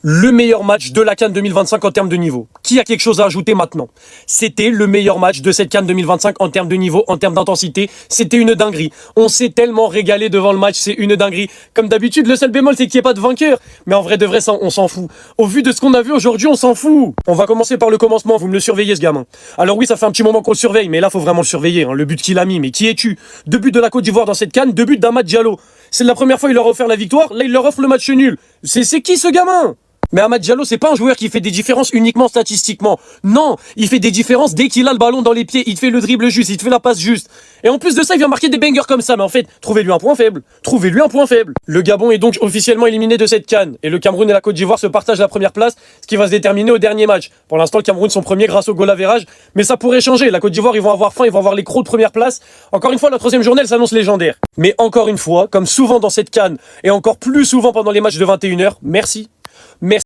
Le meilleur match de la CAN 2025 en termes de niveau. Qui a quelque chose à ajouter maintenant? C'était le meilleur match de cette CAN 2025 en termes de niveau, en termes d'intensité. C'était une dinguerie. On s'est tellement régalé devant le match, c'est une dinguerie. Comme d'habitude, le seul bémol, c'est qu'il n'y ait pas de vainqueur. Mais en vrai de vrai, ça, on s'en fout. Au vu de ce qu'on a vu aujourd'hui, on s'en fout. On va commencer par le commencement. Vous me le surveillez, ce gamin. Alors oui, ça fait un petit moment qu'on le surveille, mais là, faut vraiment le surveiller. Le but qu'il a mis. Mais qui es-tu? 2 buts de la Côte d'Ivoire dans cette CAN, 2 buts d'Amad Diallo. C'est la première fois qu'il leur a offert la victoire. Là, il leur offre le match nul. C'est qui ce gamin? Mais Amad Diallo, c'est pas un joueur qui fait des différences uniquement statistiquement. Non, il fait des différences dès qu'il a le ballon dans les pieds, il te fait le dribble juste, il te fait la passe juste. Et en plus de ça, il vient marquer des bangers comme ça. Mais en fait, trouvez-lui un point faible. Trouvez-lui un point faible. Le Gabon est donc officiellement éliminé de cette CAN. Et le Cameroun et la Côte d'Ivoire se partagent la première place, ce qui va se déterminer au dernier match. Pour l'instant, le Cameroun sont premiers grâce au goal average. Mais ça pourrait changer. La Côte d'Ivoire, ils vont avoir faim, ils vont avoir les crocs de première place. Encore une fois, la 3e journée, elle s'annonce légendaire. Mais encore une fois, comme souvent dans cette CAN, et encore plus souvent pendant les matchs de 21h, merci.